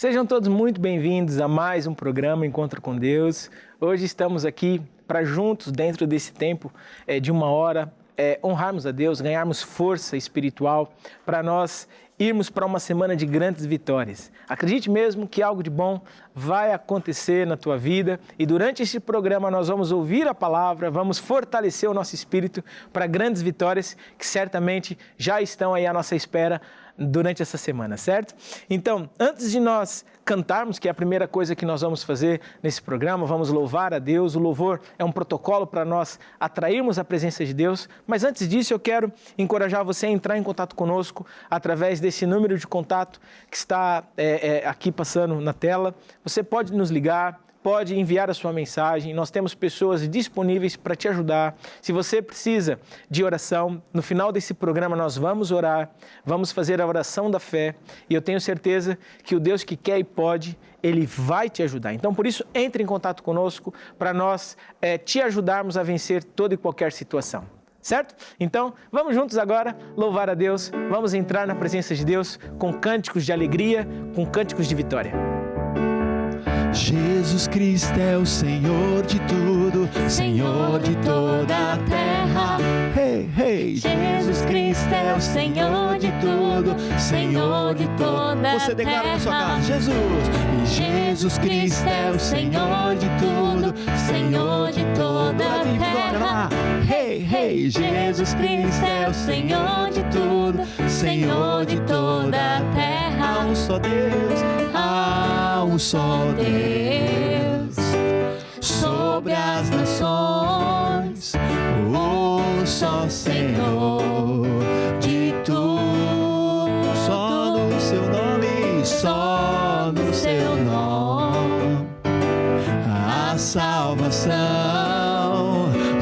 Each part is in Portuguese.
Sejam todos muito bem-vindos a mais um programa Encontro com Deus. Hoje estamos aqui para juntos, dentro desse tempo de uma hora, honrarmos a Deus, ganharmos força espiritual para nós irmos para uma semana de grandes vitórias. Acredite mesmo que algo de bom vai acontecer na tua vida e durante este programa nós vamos ouvir a palavra, vamos fortalecer o nosso espírito para grandes vitórias que certamente já estão aí à nossa espera durante essa semana, certo? Então, antes de nós cantarmos, que é a primeira coisa que nós vamos fazer nesse programa, vamos louvar a Deus. O louvor é um protocolo para nós atrairmos a presença de Deus, mas antes disso eu quero encorajar você a entrar em contato conosco através desse número de contato que está aqui passando na tela. Você pode nos ligar, pode enviar a sua mensagem, nós temos pessoas disponíveis para te ajudar. Se você precisa de oração, no final desse programa nós vamos orar, vamos fazer a oração da fé e eu tenho certeza que o Deus que quer e pode, Ele vai te ajudar. Então, por isso, entre em contato conosco para nós te ajudarmos a vencer toda e qualquer situação. Certo? Então, vamos juntos agora louvar a Deus, vamos entrar na presença de Deus com cânticos de alegria, com cânticos de vitória. Jesus Cristo é o Senhor de tudo, Senhor de toda a terra. Hey, hey. Jesus Cristo é o Senhor de tudo, Senhor de toda a terra. Você declara na sua casa, Jesus. E Jesus Cristo é o Senhor de tudo, Senhor de toda a terra. Hey, hey. Jesus Cristo é o Senhor de tudo, Senhor de toda a terra. Há um só Deus, há um só Deus sobre as nações, o só Senhor de tudo. Só no seu nome, só no seu nome, a salvação.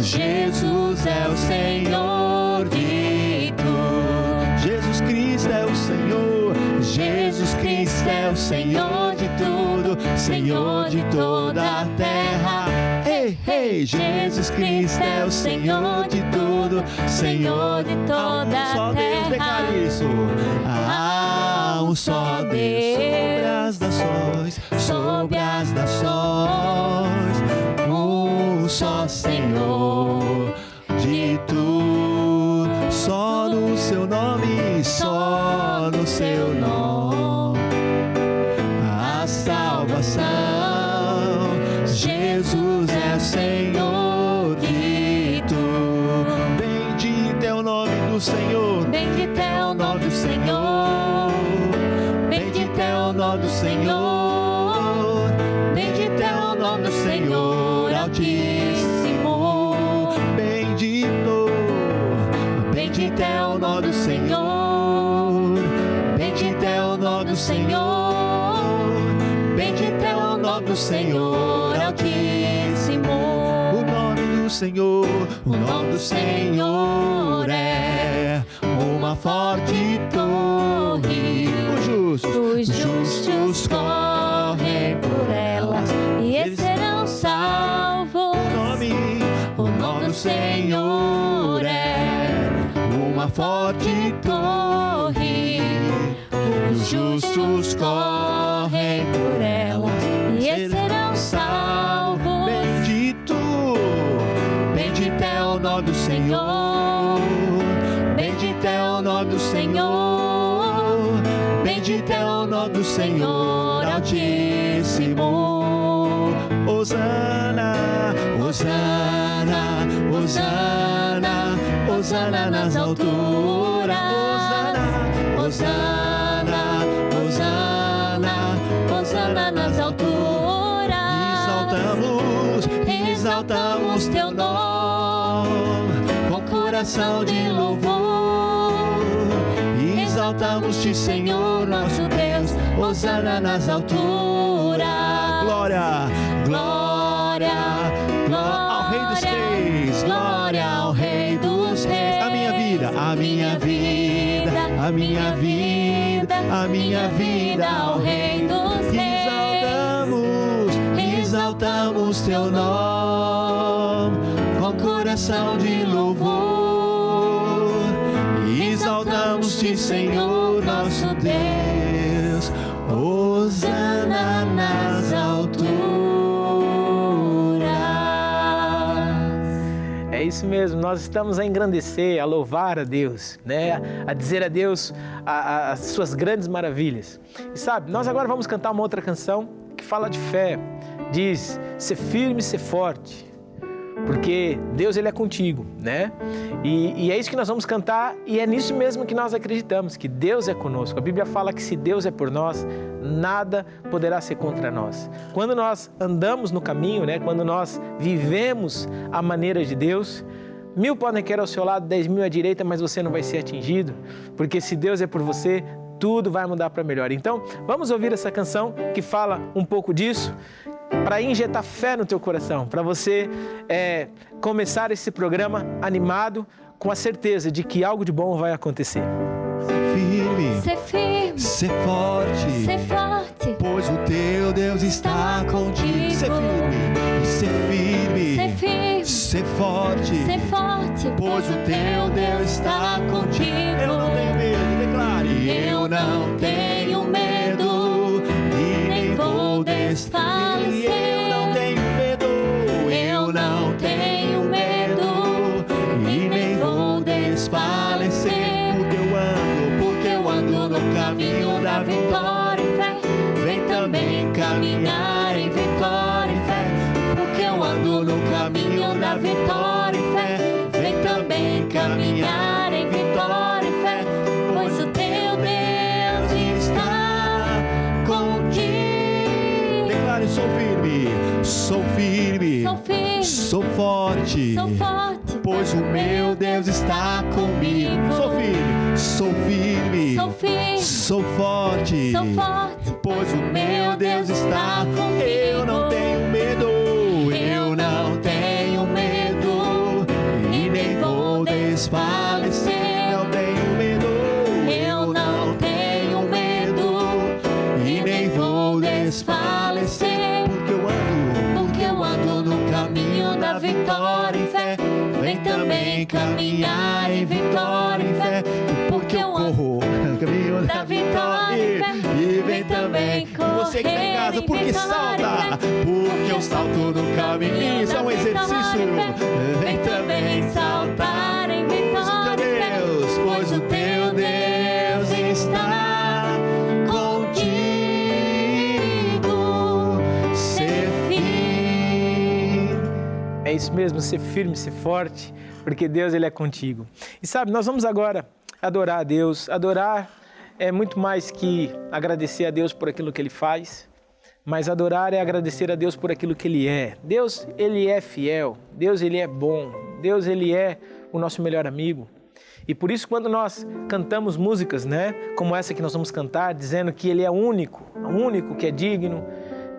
Jesus é o Senhor de tudo. Jesus Cristo é o Senhor. Jesus Cristo é o Senhor de tudo, Senhor de toda a terra. Ei, ei, Jesus Cristo é o Senhor de tudo, Senhor de toda a terra. Declare isso. Há um só Deus sobre as nações, um só Senhor de tudo. Só no seu nome, só no seu nome, a salvação. Jesus é Senhor de tudo. Bendito é o nome do Senhor. Bendito é o nome do Senhor. Bendito é o nome do Senhor. Bendito é o nome do Senhor Altíssimo. Bendito. Bendito é o nome do Senhor. Bendito é o nome do Senhor. Bendito é o nome do Senhor Altíssimo. O nome do Senhor, o nome do Senhor é uma forte torre. Os justos correm por ela e eles serão salvos. O nome do Senhor é uma forte torre. Os justos correm por ela E eles serão salvos. Bendito, bendito é o nome do Senhor. Bendito é o nome do Senhor. Bendito é o nome do Senhor Altíssimo. Hosana, Hosana, Hosana, Hosana nas alturas. Hosana, Hosana, Hosana nas alturas. Exaltamos teu nome com coração de louvor. Exaltamos-te, Senhor, nosso Deus. Hosana nas alturas. Glória, glória, glória ao Rei dos Reis. Glória ao Rei dos Reis. A minha vida, a minha vida, a minha vida, a minha vida ao Rei dos Reis. Exaltamos teu nome com coração de louvor. Exaltamos-te, Senhor, nosso Deus. Hosana nas alturas. É isso mesmo, nós estamos a engrandecer, a louvar a Deus, né? A dizer a Deus as suas grandes maravilhas. E sabe, nós agora vamos cantar uma outra canção que fala de fé. Diz, ser firme, ser forte, porque Deus ele é contigo, né? E é isso que nós vamos cantar e é nisso mesmo que nós acreditamos, que Deus é conosco. A Bíblia fala que se Deus é por nós, nada poderá ser contra nós. Quando nós andamos no caminho, né? Quando nós vivemos a maneira de Deus, 1000 podem cair ao seu lado, 10.000 à direita, mas você não vai ser atingido, porque se Deus é por você, tudo vai mudar para melhor. Então, vamos ouvir essa canção que fala um pouco disso, para injetar fé no teu coração, para você começar esse programa animado, com a certeza de que algo de bom vai acontecer. Ser firme, ser forte, pois o teu Deus está contigo. Ser firme, ser forte, pois o teu Deus está contigo. Eu não tenho medo, declare. Eu não tenho medo e nem vou desfalecer. Eu não tenho medo e nem vou desfalecer. Porque eu ando no caminho da vitória e fé. Vem também caminhar em vitória e fé. Porque eu ando no caminho da vitória e fé. Vem também caminhar em vitória e fé. Pois o teu Deus está contigo. Declare, sou firme, sou forte, pois o meu Deus está comigo. Sou firme, sou forte, pois o meu Deus está comigo. Eu não tenho medo e nem vou desfalecer. Não tenho medo e nem vou desfalecer. Porque eu ando no caminho da vitória e fé. Vem também caminhar em vitória e fé. Porque eu corro no caminho da vitória e vem também correr. Você que está em casa, porque salta? Porque eu salto no caminho. Isso é um exercício. Vem também saltar em vitória e fé. Pois o teu Deus está contigo. Ser firme. É isso mesmo, ser firme, ser forte, porque Deus ele é contigo. E sabe, nós vamos agora adorar a Deus. Adorar é muito mais que agradecer a Deus por aquilo que Ele faz, mas adorar é agradecer a Deus por aquilo que Ele é. Deus, Ele é fiel, Deus, Ele é bom, Deus, Ele é o nosso melhor amigo. E por isso quando nós cantamos músicas, né, como essa que nós vamos cantar, dizendo que Ele é o único que é digno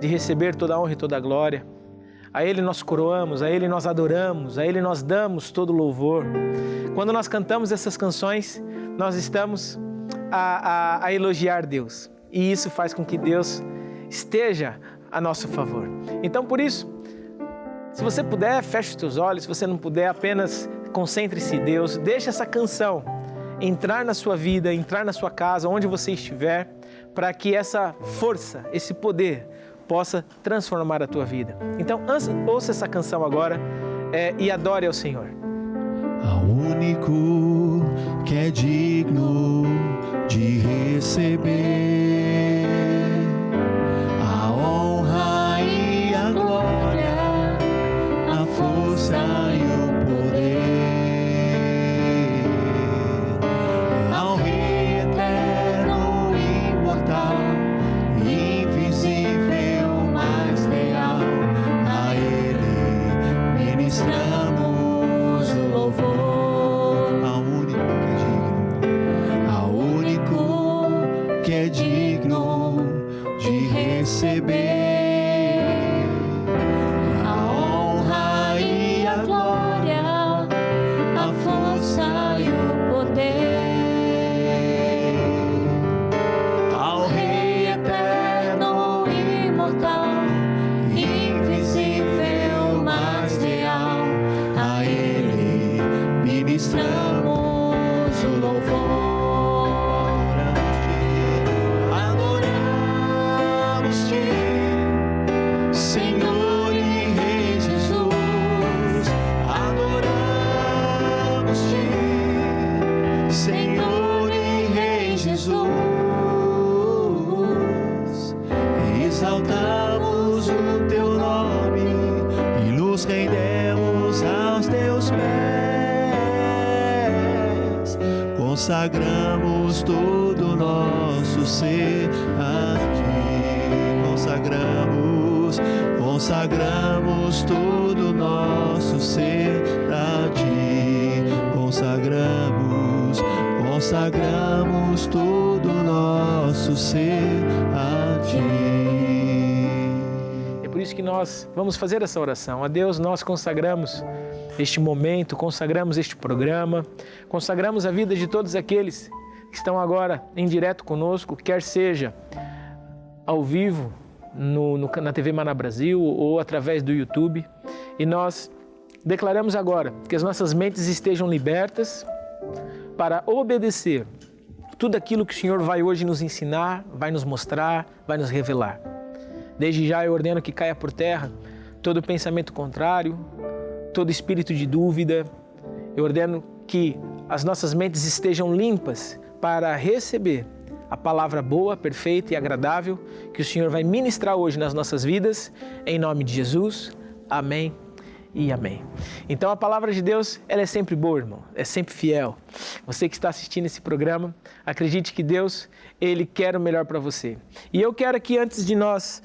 de receber toda a honra e toda a glória, a Ele nós coroamos, a Ele nós adoramos, a Ele nós damos todo o louvor. Quando nós cantamos essas canções, nós estamos a elogiar Deus. E isso faz com que Deus esteja a nosso favor. Então, por isso, se você puder, feche os teus olhos. Se você não puder, apenas concentre-se em Deus. Deixe essa canção entrar na sua vida, entrar na sua casa, onde você estiver, para que essa força, esse poder possa transformar a tua vida. Então, ouça essa canção agora e adore ao Senhor. Ao único que é digno de receber a honra e a glória, a força e o poder, ao Rei eterno e imortal, invisível, mas real, a Ele ministramos o louvor. Que é digno de receber a honra e a glória, a força e o poder, ao Rei eterno e imortal, invisível, mas real, a Ele ministramos o louvor. consagramos todo o nosso ser a Ti. Consagramos todo o nosso ser a Ti. Consagramos todo o nosso ser a Ti. É por isso que nós vamos fazer essa oração. A Deus nós consagramos este momento, consagramos este programa, consagramos a vida de todos aqueles que estão agora em direto conosco, quer seja ao vivo na TV Maná Brasil ou através do YouTube. E nós declaramos agora que as nossas mentes estejam libertas para obedecer tudo aquilo que o Senhor vai hoje nos ensinar, vai nos mostrar, vai nos revelar. Desde já eu ordeno que caia por terra todo pensamento contrário, todo espírito de dúvida. Eu ordeno que as nossas mentes estejam limpas para receber a palavra boa, perfeita e agradável que o Senhor vai ministrar hoje nas nossas vidas, em nome de Jesus. Amém e amém. Então a palavra de Deus, ela é sempre boa, irmão, é sempre fiel. Você que está assistindo esse programa, acredite que Deus, Ele quer o melhor para você. E eu quero aqui, antes de nós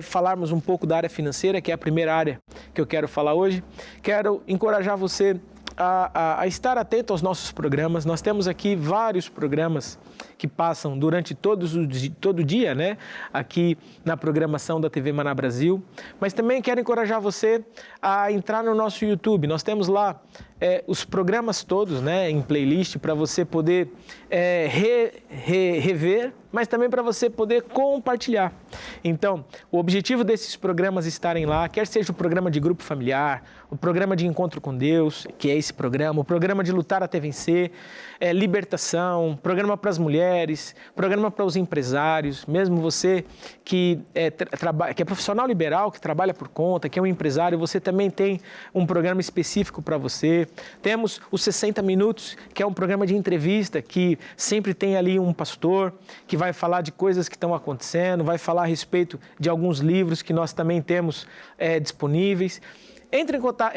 falarmos um pouco da área financeira, que é a primeira área que eu quero falar hoje, quero encorajar você a estar atento aos nossos programas. Nós temos aqui vários programas que passam durante todo o dia, né? Aqui na programação da TV Maná Brasil. Mas também quero encorajar você a entrar no nosso YouTube. Nós temos lá os programas todos, né, em playlist, para você poder rever, mas também para você poder compartilhar. Então, o objetivo desses programas estarem lá, quer seja o programa de grupo familiar, o programa de encontro com Deus, que é esse programa, o programa de lutar até vencer, libertação, programa para as mulheres, programa para os empresários, mesmo você que é profissional liberal, que trabalha por conta, que é um empresário, você também tem um programa específico para você. Temos os 60 Minutos, que é um programa de entrevista, que sempre tem ali um pastor que vai falar de coisas que estão acontecendo, vai falar a respeito de alguns livros que nós também temos disponíveis. Entre em contato,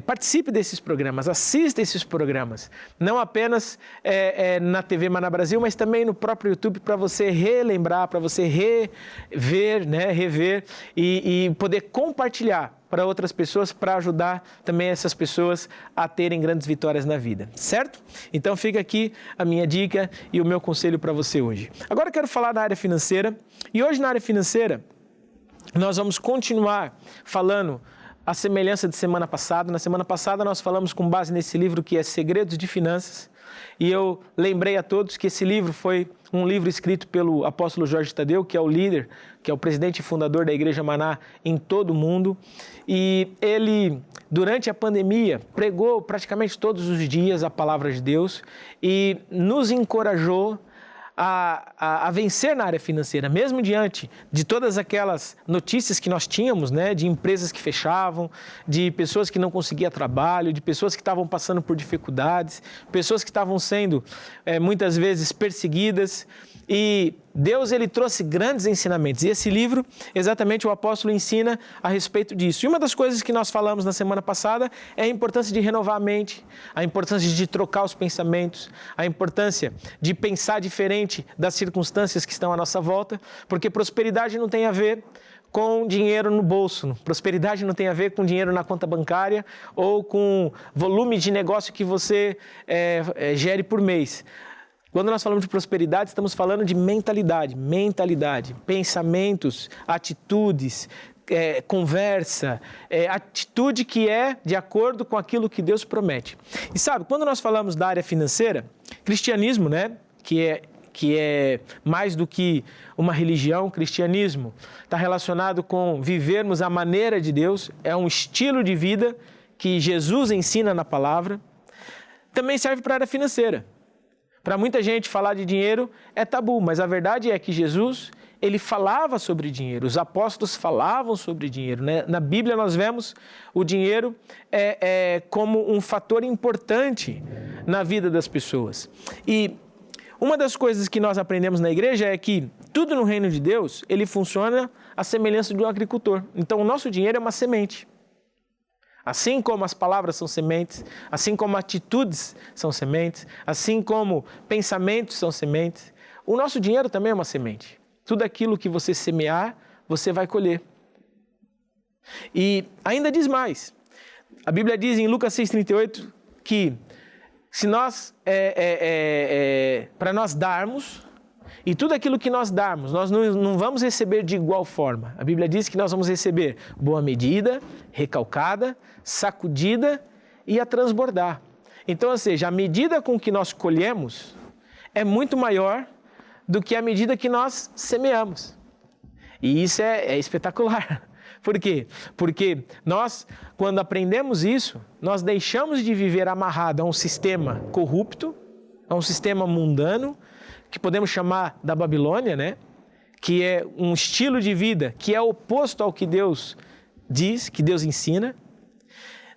participe desses programas, assista esses programas, não apenas na TV Maná Brasil, mas também no próprio YouTube, para você relembrar, para você rever, né, e poder compartilhar para outras pessoas, para ajudar também essas pessoas a terem grandes vitórias na vida, certo? Então fica aqui a minha dica e o meu conselho para você hoje. Agora eu quero falar da área financeira, e hoje na área financeira nós vamos continuar falando a semelhança de semana passada. Na semana passada nós falamos com base nesse livro que é Segredos de Finanças, e eu lembrei a todos que esse livro foi um livro escrito pelo apóstolo Jorge Tadeu, que é o líder, que é o presidente e fundador da Igreja Maná em todo o mundo, e ele, durante a pandemia, pregou praticamente todos os dias a palavra de Deus e nos encorajou a vencer na área financeira, mesmo diante de todas aquelas notícias que nós tínhamos, né, de empresas que fechavam, de pessoas que não conseguiam trabalho, de pessoas que estavam passando por dificuldades, pessoas que estavam sendo muitas vezes perseguidas. E Deus, ele trouxe grandes ensinamentos. E esse livro, exatamente, o apóstolo ensina a respeito disso. E uma das coisas que nós falamos na semana passada é a importância de renovar a mente, a importância de trocar os pensamentos, a importância de pensar diferente das circunstâncias que estão à nossa volta, porque prosperidade não tem a ver com dinheiro no bolso. Prosperidade não tem a ver com dinheiro na conta bancária ou com volume de negócio que você gere por mês. Quando nós falamos de prosperidade, estamos falando de mentalidade, pensamentos, atitudes, conversa, atitude que é de acordo com aquilo que Deus promete. E sabe, quando nós falamos da área financeira, cristianismo, né, que é mais do que uma religião, cristianismo está relacionado com vivermos a maneira de Deus, é um estilo de vida que Jesus ensina na palavra, também serve para a área financeira. Para muita gente, falar de dinheiro é tabu, mas a verdade é que Jesus, ele falava sobre dinheiro, os apóstolos falavam sobre dinheiro, né? Na Bíblia nós vemos o dinheiro como um fator importante na vida das pessoas. E uma das coisas que nós aprendemos na igreja é que tudo no reino de Deus, ele funciona à semelhança de um agricultor. Então o nosso dinheiro é uma semente. Assim como as palavras são sementes, assim como atitudes são sementes, assim como pensamentos são sementes, o nosso dinheiro também é uma semente. Tudo aquilo que você semear, você vai colher. E ainda diz mais. A Bíblia diz em Lucas 6,38 que se nós, para nós darmos, e tudo aquilo que nós darmos, nós não vamos receber de igual forma. A Bíblia diz que nós vamos receber boa medida, recalcada, sacudida e a transbordar. Então, ou seja, a medida com que nós colhemos é muito maior do que a medida que nós semeamos. E isso é espetacular. Por quê? Porque nós, quando aprendemos isso, nós deixamos de viver amarrado a um sistema corrupto, a um sistema mundano, que podemos chamar da Babilônia, né? Que é um estilo de vida que é oposto ao que Deus diz, que Deus ensina.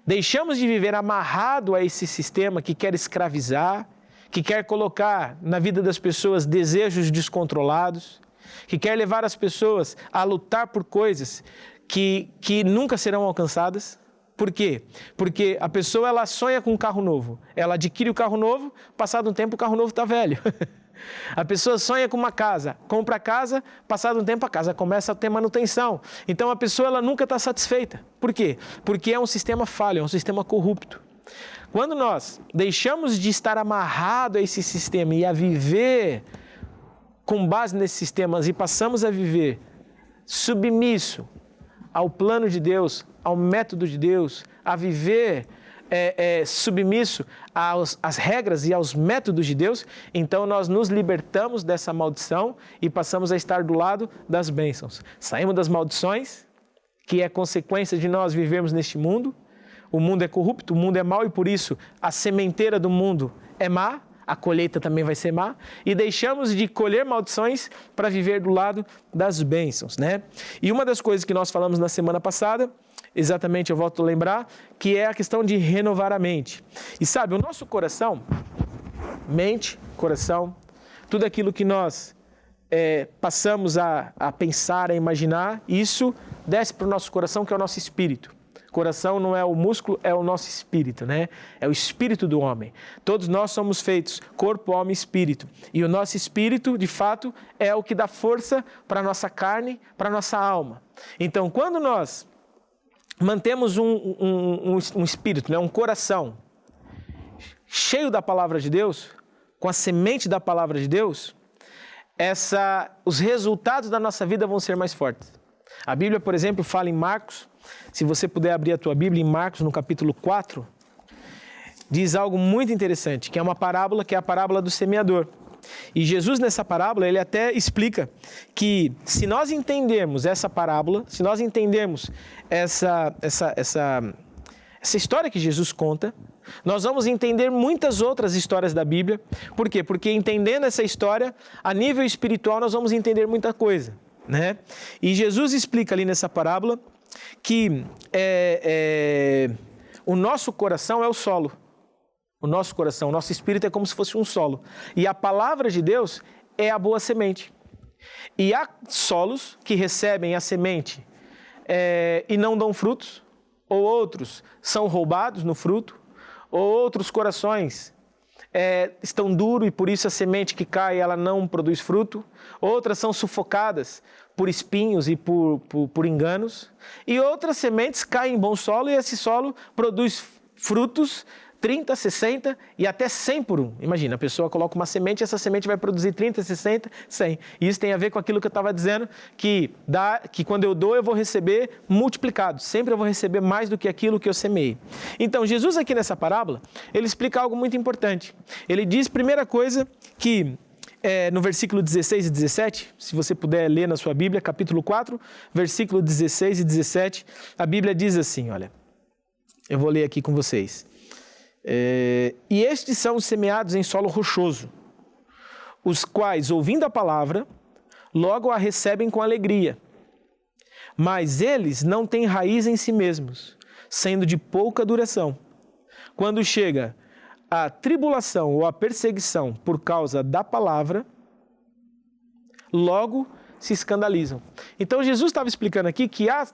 Deixamos de viver amarrado a esse sistema que quer escravizar, que quer colocar na vida das pessoas desejos descontrolados, que quer levar as pessoas a lutar por coisas que nunca serão alcançadas. Por quê? Porque a pessoa ela sonha com um carro novo, ela adquire o carro novo, passado um tempo o carro novo está velho. A pessoa sonha com uma casa, compra a casa, passado um tempo a casa começa a ter manutenção. Então a pessoa ela nunca está satisfeita. Por quê? Porque é um sistema falho, é um sistema corrupto. Quando nós deixamos de estar amarrado a esse sistema e a viver com base nesses sistemas e passamos a viver submisso ao plano de Deus, ao método de Deus, a viver submisso às regras e aos métodos de Deus, então nós nos libertamos dessa maldição e passamos a estar do lado das bênçãos. Saímos das maldições, que é consequência de nós vivermos neste mundo. O mundo é corrupto, o mundo é mau e por isso a sementeira do mundo é má, a colheita também vai ser má, e deixamos de colher maldições para viver do lado das bênçãos, né? E uma das coisas que nós falamos na semana passada, exatamente, eu volto a lembrar, que é a questão de renovar a mente. E sabe, o nosso coração, mente, coração, tudo aquilo que nós passamos a pensar, a imaginar, isso desce para o nosso coração, que é o nosso espírito. Coração não é o músculo, é o nosso espírito, né? É o espírito do homem. Todos nós somos feitos corpo, alma e espírito. E o nosso espírito, de fato, é o que dá força para a nossa carne, para a nossa alma. Então, quando nós mantemos um espírito, né? Um coração cheio da palavra de Deus, com a semente da palavra de Deus, os resultados da nossa vida vão ser mais fortes. A Bíblia, por exemplo, fala em Marcos, se você puder abrir a tua Bíblia em Marcos, no capítulo 4, diz algo muito interessante, que é uma parábola, que é a parábola do semeador. E Jesus, nessa parábola, ele até explica que se nós entendermos essa parábola, se nós entendermos essa história que Jesus conta, nós vamos entender muitas outras histórias da Bíblia. Por quê? Porque entendendo essa história, a nível espiritual, nós vamos entender muita coisa, né? E Jesus explica ali nessa parábola que o nosso coração é o solo. O nosso coração, o nosso espírito é como se fosse um solo. E a palavra de Deus é a boa semente. E há solos que recebem a semente e não dão frutos, ou outros são roubados no fruto, ou outros corações estão duros e por isso a semente que cai ela não produz fruto. Outras são sufocadas por espinhos e por enganos. E outras sementes caem em bom solo e esse solo produz frutos 30, 60 e até 100 por um. Imagina, a pessoa coloca uma semente e essa semente vai produzir 30, 60, 100. E isso tem a ver com aquilo que eu estava dizendo, que quando eu dou eu vou receber multiplicado. Sempre eu vou receber mais do que aquilo que eu semeei. Então, Jesus aqui nessa parábola, ele explica algo muito importante. Ele diz, primeira coisa, que no versículo 16 e 17, se você puder ler na sua Bíblia, capítulo 4, versículo 16 e 17, a Bíblia diz assim, olha, eu vou ler aqui com vocês. E estes são os semeados em solo rochoso, os quais, ouvindo a palavra, logo a recebem com alegria. Mas eles não têm raiz em si mesmos, sendo de pouca duração. Quando chega a tribulação ou a perseguição por causa da palavra, logo se escandalizam. Então Jesus estava explicando aqui que há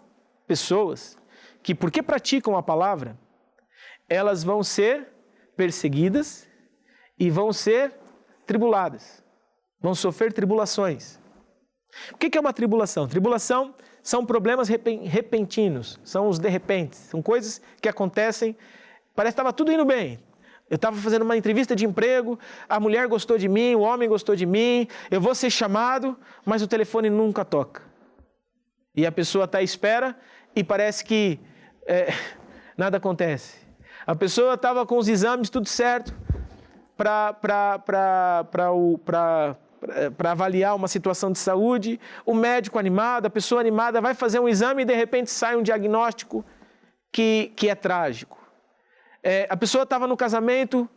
pessoas que porque praticam a palavra, elas vão ser perseguidas e vão ser tribuladas, vão sofrer tribulações. O que é uma tribulação? Tribulação são problemas repentinos, são os de repente, são coisas que acontecem, parece que estava tudo indo bem. Eu estava fazendo uma entrevista de emprego, a mulher gostou de mim, o homem gostou de mim, eu vou ser chamado, mas o telefone nunca toca. E a pessoa está à espera e parece que nada acontece. A pessoa estava com os exames tudo certo para avaliar uma situação de saúde, o médico animado, a pessoa animada vai fazer um exame e de repente sai um diagnóstico que é trágico. A pessoa estava no casamento,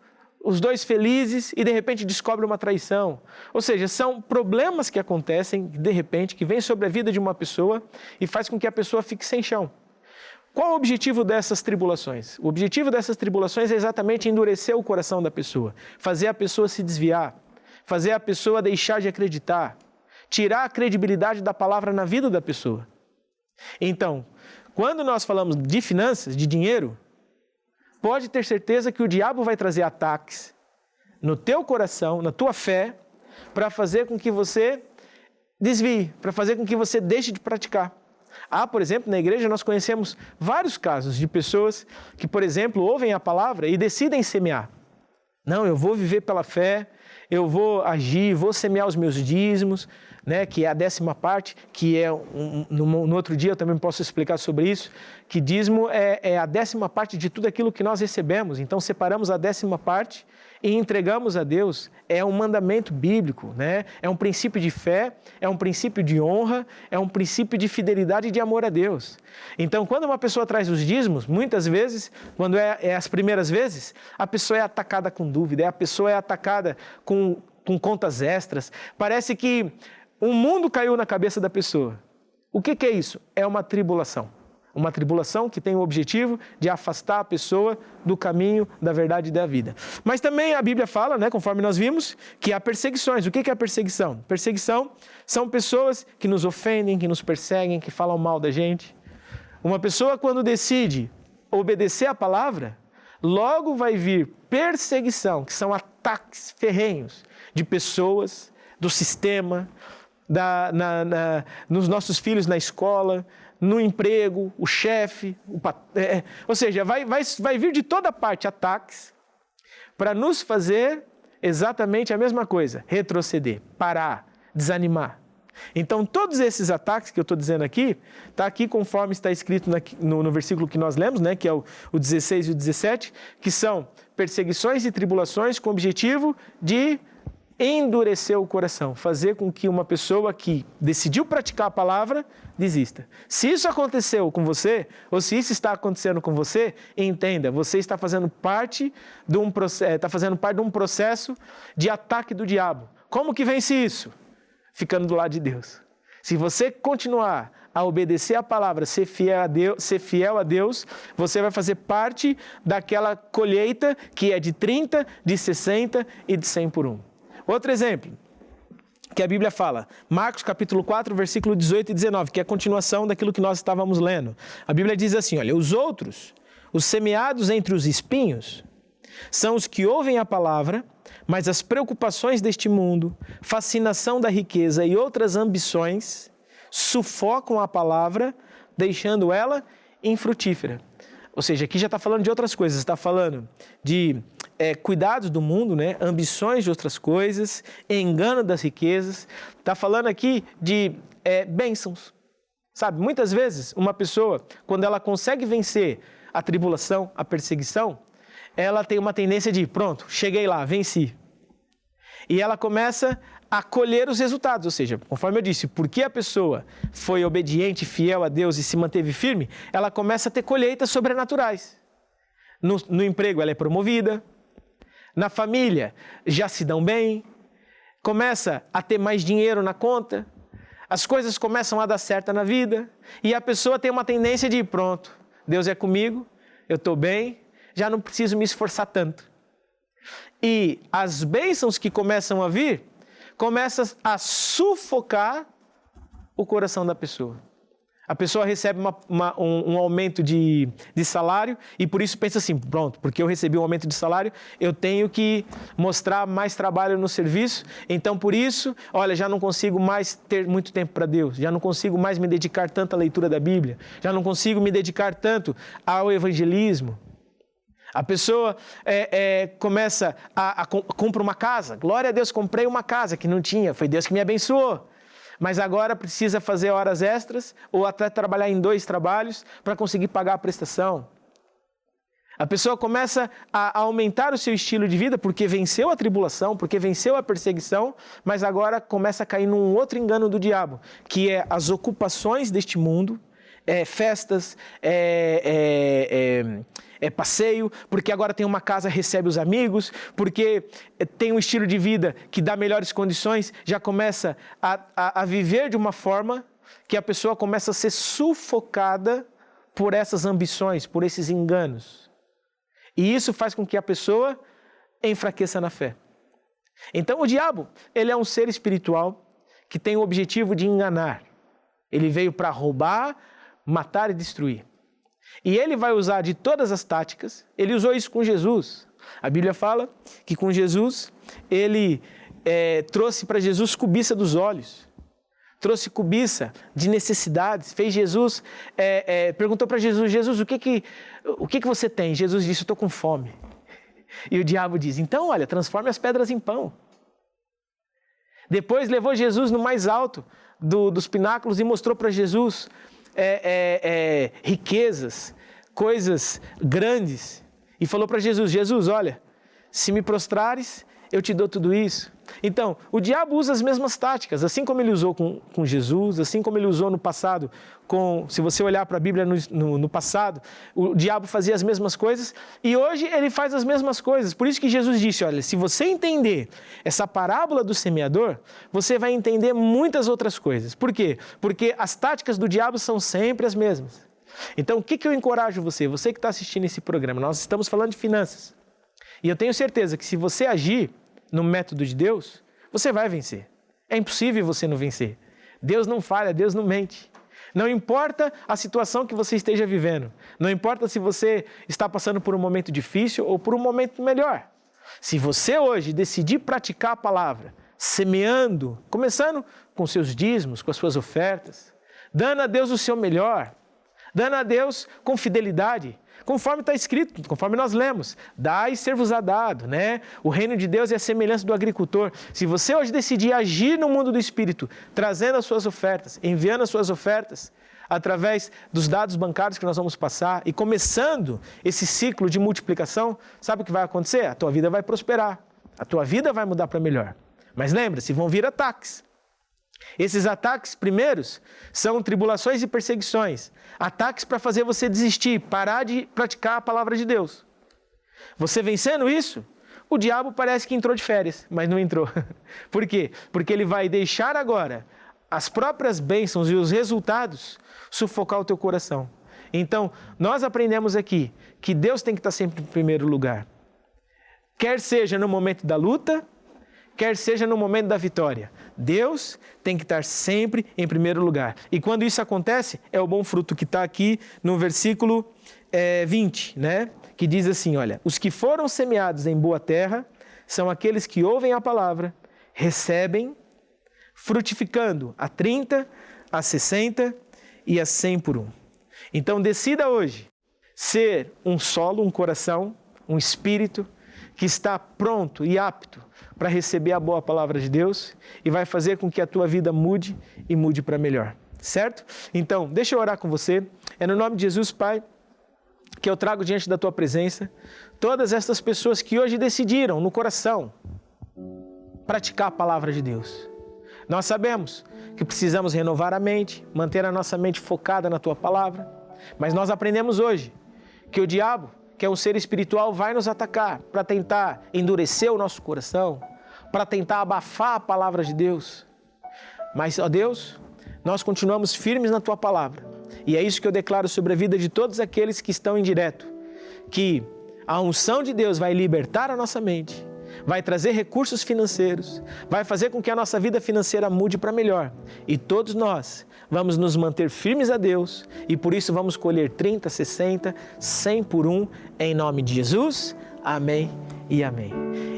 os dois felizes e de repente descobre uma traição. Ou seja, são problemas que acontecem de repente, que vêm sobre a vida de uma pessoa e faz com que a pessoa fique sem chão. Qual o objetivo dessas tribulações? O objetivo dessas tribulações é exatamente endurecer o coração da pessoa, fazer a pessoa se desviar, fazer a pessoa deixar de acreditar, tirar a credibilidade da palavra na vida da pessoa. Então, quando nós falamos de finanças, de dinheiro, pode ter certeza que o diabo vai trazer ataques no teu coração, na tua fé, para fazer com que você desvie, para fazer com que você deixe de praticar. Por exemplo, na igreja nós conhecemos vários casos de pessoas que, por exemplo, ouvem a palavra e decidem semear. Não, eu vou viver pela fé, eu vou agir, vou semear os meus dízimos, né, que é a 10ª parte, que é, no outro dia eu também posso explicar sobre isso, que dízimo é a 10ª parte de tudo aquilo que nós recebemos. Então separamos a 10ª parte e entregamos a Deus. É um mandamento bíblico, né? É um princípio de fé, é um princípio de honra, é um princípio de fidelidade e de amor a Deus. Então quando uma pessoa traz os dízimos, muitas vezes, quando é as primeiras vezes, a pessoa é atacada com dúvida, a pessoa é atacada com contas extras. Parece que o mundo caiu na cabeça da pessoa. O que é isso? É uma tribulação. Uma tribulação que tem o objetivo de afastar a pessoa do caminho da verdade e da vida. Mas também a Bíblia fala, né, conforme nós vimos, que há perseguições. O que é a perseguição? Perseguição são pessoas que nos ofendem, que nos perseguem, que falam mal da gente. Uma pessoa, quando decide obedecer a palavra, logo vai vir perseguição, que são ataques ferrenhos de pessoas, do sistema, nos nossos filhos na escola, no emprego, o chefe, ou seja, vai vir de toda parte ataques para nos fazer exatamente a mesma coisa, retroceder, parar, desanimar. Então todos esses ataques que eu estou dizendo aqui, está aqui conforme está escrito no versículo que nós lemos, né, que é o 16 e o 17, que são perseguições e tribulações com o objetivo de endurecer o coração, fazer com que uma pessoa que decidiu praticar a palavra desista. Se isso aconteceu com você, ou se isso está acontecendo com você, entenda, você está fazendo parte de um processo de ataque do diabo. Como que vence isso? Ficando do lado de Deus. Se você continuar a obedecer a palavra, ser fiel a Deus, você vai fazer parte daquela colheita que é de 30, de 60 e de 100 por 1. Outro exemplo, que a Bíblia fala, Marcos capítulo 4, versículo 18 e 19, que é a continuação daquilo que nós estávamos lendo. A Bíblia diz assim, olha, os outros, os semeados entre os espinhos, são os que ouvem a palavra, mas as preocupações deste mundo, fascinação da riqueza e outras ambições sufocam a palavra, deixando ela infrutífera. Ou seja, aqui já está falando de outras coisas, está falando de cuidados do mundo, né? Ambições de outras coisas, engano das riquezas. Está falando aqui de bênçãos. Sabe, muitas vezes uma pessoa, quando ela consegue vencer a tribulação, a perseguição, ela tem uma tendência de, pronto, cheguei lá, venci. E ela começa a colher os resultados, ou seja, conforme eu disse, porque a pessoa foi obediente, fiel a Deus e se manteve firme, ela começa a ter colheitas sobrenaturais. No emprego ela é promovida, na família já se dão bem, começa a ter mais dinheiro na conta, as coisas começam a dar certo na vida e a pessoa tem uma tendência de, pronto, Deus é comigo, eu estou bem, já não preciso me esforçar tanto. E as bênçãos que começam a vir, começam a sufocar o coração da pessoa. A pessoa recebe um aumento de salário e por isso pensa assim, pronto, porque eu recebi um aumento de salário, eu tenho que mostrar mais trabalho no serviço, então por isso, olha, já não consigo mais ter muito tempo para Deus, já não consigo mais me dedicar tanto à leitura da Bíblia, já não consigo me dedicar tanto ao evangelismo. A pessoa começa compra uma casa, glória a Deus, comprei uma casa que não tinha, foi Deus que me abençoou. Mas agora precisa fazer horas extras ou até trabalhar em 2 trabalhos para conseguir pagar a prestação. A pessoa começa a aumentar o seu estilo de vida porque venceu a tribulação, porque venceu a perseguição, mas agora começa a cair num outro engano do diabo, que é as ocupações deste mundo, festas, passeio, porque agora tem uma casa, recebe os amigos, porque tem um estilo de vida que dá melhores condições, já começa a viver de uma forma que a pessoa começa a ser sufocada por essas ambições, por esses enganos. E isso faz com que a pessoa enfraqueça na fé. Então o diabo, ele é um ser espiritual que tem o objetivo de enganar. Ele veio para roubar, matar e destruir. E ele vai usar de todas as táticas, ele usou isso com Jesus. A Bíblia fala que com Jesus, ele trouxe para Jesus cobiça dos olhos, trouxe cobiça de necessidades, fez Jesus, perguntou para Jesus, Jesus, o que você tem? Jesus disse, eu estou com fome. E o diabo diz, então olha, transforme as pedras em pão. Depois levou Jesus no mais alto dos pináculos e mostrou para Jesus riquezas, coisas grandes, e falou para Jesus, Jesus, olha, se me prostrares, eu te dou tudo isso. Então, o diabo usa as mesmas táticas, assim como ele usou com Jesus, assim como ele usou no passado, se você olhar para a Bíblia no passado, o diabo fazia as mesmas coisas, e hoje ele faz as mesmas coisas. Por isso que Jesus disse, olha, se você entender essa parábola do semeador, você vai entender muitas outras coisas. Por quê? Porque as táticas do diabo são sempre as mesmas. Então, o que eu encorajo você que está assistindo esse programa? Nós estamos falando de finanças. E eu tenho certeza que se você agir no método de Deus, você vai vencer. É impossível você não vencer. Deus não falha, Deus não mente. Não importa a situação que você esteja vivendo. Não importa se você está passando por um momento difícil ou por um momento melhor. Se você hoje decidir praticar a palavra, semeando, começando com seus dízimos, com as suas ofertas, dando a Deus o seu melhor, dando a Deus com fidelidade, conforme está escrito, conforme nós lemos, dai e ser-vos-á dado, né? O reino de Deus é a semelhança do agricultor. Se você hoje decidir agir no mundo do Espírito, trazendo as suas ofertas, enviando as suas ofertas, através dos dados bancários que nós vamos passar e começando esse ciclo de multiplicação, sabe o que vai acontecer? A tua vida vai prosperar, a tua vida vai mudar para melhor. Mas lembra-se, vão vir ataques. Esses ataques primeiros são tribulações e perseguições. Ataques para fazer você desistir, parar de praticar a palavra de Deus. Você vencendo isso, o diabo parece que entrou de férias, mas não entrou. Por quê? Porque ele vai deixar agora as próprias bênçãos e os resultados sufocar o teu coração. Então, nós aprendemos aqui que Deus tem que estar sempre em primeiro lugar. Quer seja no momento da luta, quer seja no momento da vitória. Deus tem que estar sempre em primeiro lugar. E quando isso acontece, é o bom fruto que está aqui no versículo 20, né? Que diz assim, olha, os que foram semeados em boa terra são aqueles que ouvem a palavra, recebem, frutificando a 30, a 60 e a 100 por 1. Então decida hoje ser um solo, um coração, um espírito que está pronto e apto para receber a boa palavra de Deus e vai fazer com que a tua vida mude e mude para melhor, certo? Então, deixa eu orar com você. É no nome de Jesus, Pai, que eu trago diante da tua presença todas estas pessoas que hoje decidiram no coração praticar a palavra de Deus. Nós sabemos que precisamos renovar a mente, manter a nossa mente focada na tua palavra, mas nós aprendemos hoje que o diabo, que é um ser espiritual, vai nos atacar para tentar endurecer o nosso coração, para tentar abafar a palavra de Deus. Mas, ó Deus, nós continuamos firmes na tua palavra. E é isso que eu declaro sobre a vida de todos aqueles que estão em direto, que a unção de Deus vai libertar a nossa mente, vai trazer recursos financeiros, vai fazer com que a nossa vida financeira mude para melhor. E todos nós vamos nos manter firmes a Deus e por isso vamos colher 30, 60, 100 por 1 em nome de Jesus. Amém e amém.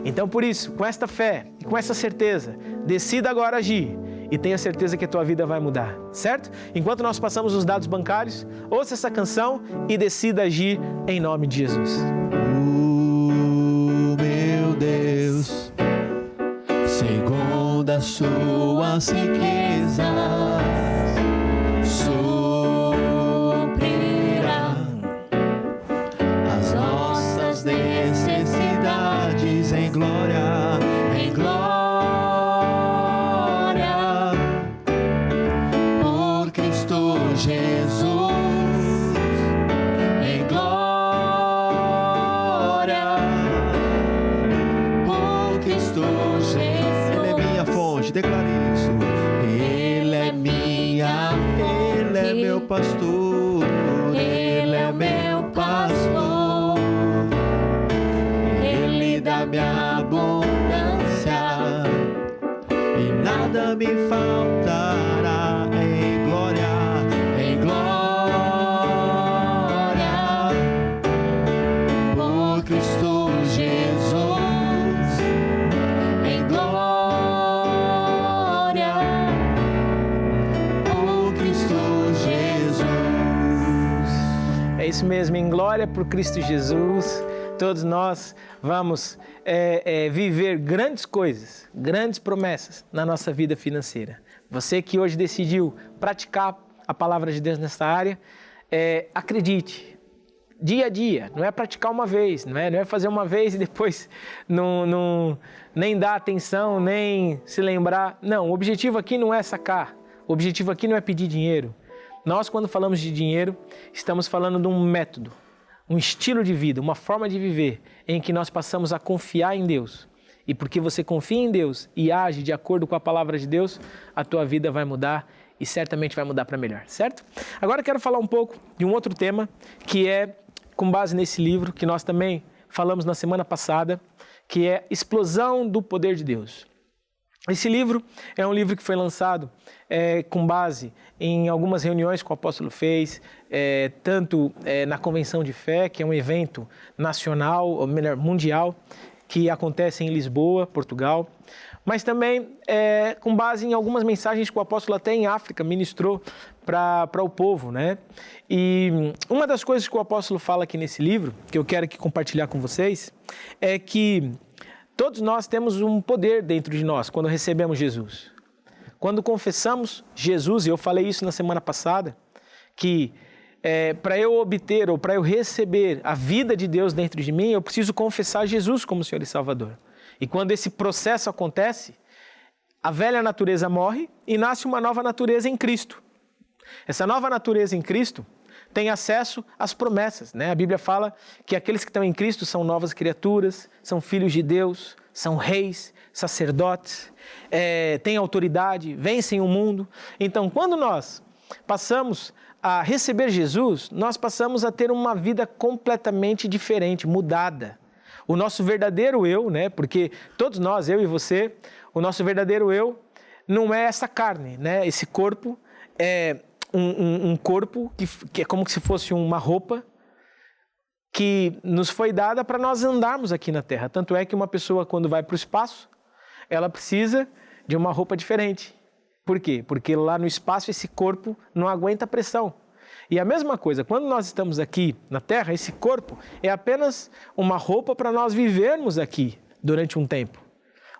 Então por isso, com esta fé e com essa certeza, decida agora agir e tenha certeza que a tua vida vai mudar, certo? Enquanto nós passamos os dados bancários, ouça essa canção e decida agir em nome de Jesus. Meu Deus, segundo as suas riquezas, suprirá as nossas necessidades em glória, em glória, por Cristo Jesus, em glória, por Cristo Jesus. Ele é minha fonte, declare isso. Ele é minha, Ele é meu pastor, Ele é meu pastor, Ele dá-me abundância e nada me faltará. Em glória, em glória, por Cristo Jesus, em glória, por Cristo Jesus. É isso mesmo, em glória por Cristo Jesus, todos nós vamos viver grandes coisas, grandes promessas na nossa vida financeira. Você que hoje decidiu praticar a palavra de Deus nessa área, acredite, dia a dia, não é praticar uma vez, não é fazer uma vez e depois nem dar atenção, nem se lembrar. Não, o objetivo aqui não é sacar, o objetivo aqui não é pedir dinheiro. Nós, quando falamos de dinheiro, estamos falando de um método, um estilo de vida, uma forma de viver em que nós passamos a confiar em Deus. E porque você confia em Deus e age de acordo com a palavra de Deus, a tua vida vai mudar e certamente vai mudar para melhor, certo? Agora eu quero falar um pouco de um outro tema que é com base nesse livro que nós também falamos na semana passada, que é Explosão do Poder de Deus. Esse livro é um livro que foi lançado com base em algumas reuniões que o apóstolo fez, tanto na Convenção de Fé, que é um evento nacional, ou melhor, mundial, que acontece em Lisboa, Portugal, mas também com base em algumas mensagens que o apóstolo até em África ministrou para o povo, né? E uma das coisas que o apóstolo fala aqui nesse livro, que eu quero aqui compartilhar com vocês, é que todos nós temos um poder dentro de nós quando recebemos Jesus. Quando confessamos Jesus, e eu falei isso na semana passada, que para eu obter ou para eu receber a vida de Deus dentro de mim, eu preciso confessar Jesus como Senhor e Salvador. E quando esse processo acontece, a velha natureza morre e nasce uma nova natureza em Cristo. Essa nova natureza em Cristo tem acesso às promessas, né? A Bíblia fala que aqueles que estão em Cristo são novas criaturas, são filhos de Deus, são reis, sacerdotes, têm autoridade, vencem o mundo. Então, quando nós passamos a receber Jesus, nós passamos a ter uma vida completamente diferente, mudada. O nosso verdadeiro eu, né? Porque todos nós, eu e você, o nosso verdadeiro eu não é essa carne, né? Esse corpo é um corpo que é como se fosse uma roupa que nos foi dada para nós andarmos aqui na Terra. Tanto é que uma pessoa, quando vai para o espaço, ela precisa de uma roupa diferente. Por quê? Porque lá no espaço esse corpo não aguenta a pressão. E a mesma coisa, quando nós estamos aqui na Terra, esse corpo é apenas uma roupa para nós vivermos aqui durante um tempo.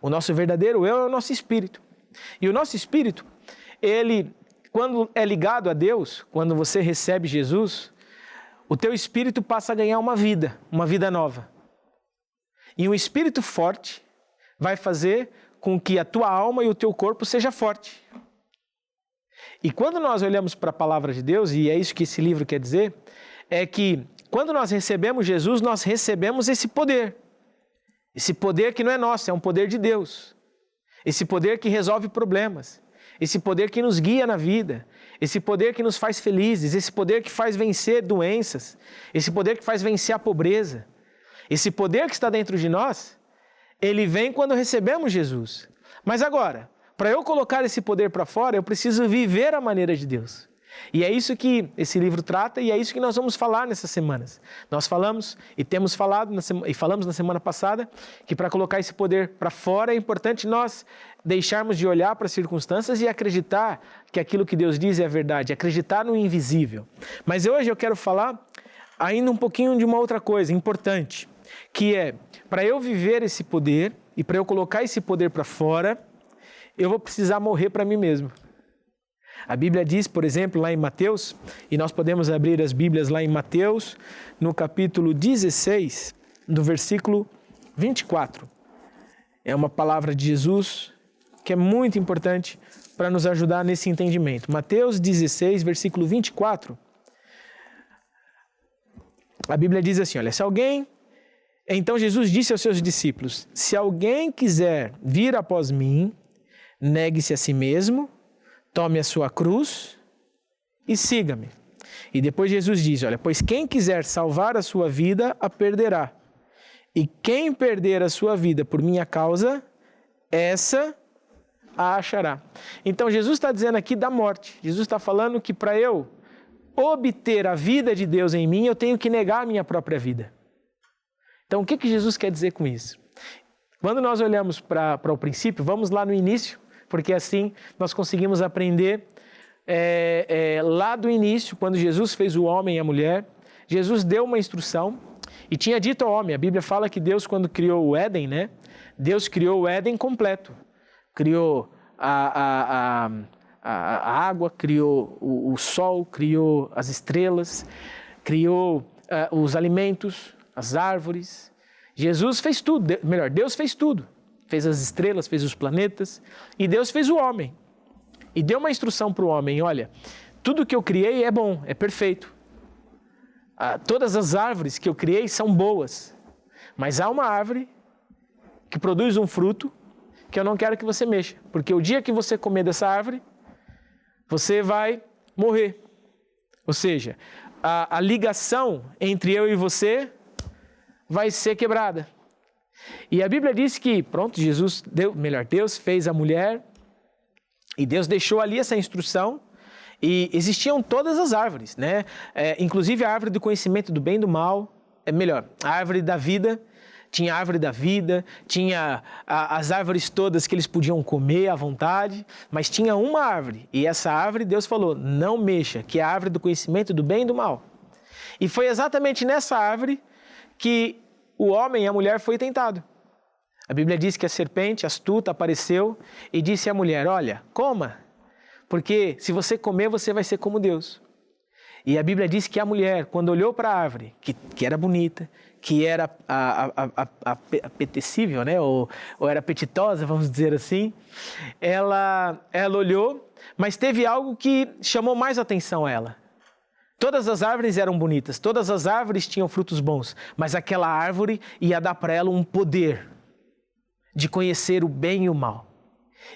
O nosso verdadeiro eu é o nosso espírito. E o nosso espírito, ele, quando é ligado a Deus, quando você recebe Jesus, o teu espírito passa a ganhar uma vida nova. E um espírito forte vai fazer com que a tua alma e o teu corpo seja forte. E quando nós olhamos para a palavra de Deus, e é isso que esse livro quer dizer, é que quando nós recebemos Jesus, nós recebemos esse poder. Esse poder que não é nosso, é um poder de Deus. Esse poder que resolve problemas. Esse poder que nos guia na vida. Esse poder que nos faz felizes. Esse poder que faz vencer doenças. Esse poder que faz vencer a pobreza. Esse poder que está dentro de nós Ele vem quando recebemos Jesus. Mas agora, para eu colocar esse poder para fora, eu preciso viver a maneira de Deus. E é isso que esse livro trata e é isso que nós vamos falar nessas semanas. Nós falamos e temos falado e falamos na semana passada que para colocar esse poder para fora é importante nós deixarmos de olhar para as circunstâncias e acreditar que aquilo que Deus diz é verdade, acreditar no invisível. Mas hoje eu quero falar ainda um pouquinho de uma outra coisa importante, que é, para eu viver esse poder e para eu colocar esse poder para fora, eu vou precisar morrer para mim mesmo. A Bíblia diz, por exemplo, lá em Mateus, e nós podemos abrir as Bíblias lá em Mateus, no capítulo 16, do versículo 24. É uma palavra de Jesus que é muito importante para nos ajudar nesse entendimento. Mateus 16, versículo 24. A Bíblia diz assim, olha, Então Jesus disse aos seus discípulos, se alguém quiser vir após mim, negue-se a si mesmo, tome a sua cruz e siga-me. E depois Jesus diz, olha, pois quem quiser salvar a sua vida, a perderá. E quem perder a sua vida por minha causa, essa a achará. Então Jesus está dizendo aqui da morte. Jesus está falando que para eu obter a vida de Deus em mim, eu tenho que negar a minha própria vida. Então o que Jesus quer dizer com isso? Quando nós olhamos para o princípio, vamos lá no início, porque assim nós conseguimos aprender lá do início, quando Jesus fez o homem e a mulher, Jesus deu uma instrução e tinha dito ao homem, a Bíblia fala que Deus quando criou o Éden, né? Deus criou o Éden completo, criou a água, criou o sol, criou as estrelas, criou os alimentos, as árvores. Jesus fez tudo, Deus fez tudo. Fez as estrelas, fez os planetas e Deus fez o homem. E deu uma instrução para o homem, olha, tudo que eu criei é bom, é perfeito. Todas as árvores que eu criei são boas, mas há uma árvore que produz um fruto que eu não quero que você mexa, porque o dia que você comer dessa árvore, você vai morrer. Ou seja, a ligação entre eu e você vai ser quebrada. E a Bíblia diz que, pronto, Deus fez a mulher e Deus deixou ali essa instrução e existiam todas as árvores, né? Inclusive a árvore do conhecimento do bem e do mal, a árvore da vida, tinha a árvore da vida, tinha as árvores todas que eles podiam comer à vontade, mas tinha uma árvore e essa árvore Deus falou, não mexa, que é a árvore do conhecimento do bem e do mal. E foi exatamente nessa árvore que o homem e a mulher foi tentado. A Bíblia diz que a serpente astuta apareceu e disse à mulher, olha, coma, porque se você comer, você vai ser como Deus. E a Bíblia diz que a mulher, quando olhou para a árvore, que era bonita, que era apetecível, né? ou era apetitosa, vamos dizer assim, ela olhou, mas teve algo que chamou mais atenção a ela. Todas as árvores eram bonitas, todas as árvores tinham frutos bons, mas aquela árvore ia dar para ela um poder de conhecer o bem e o mal.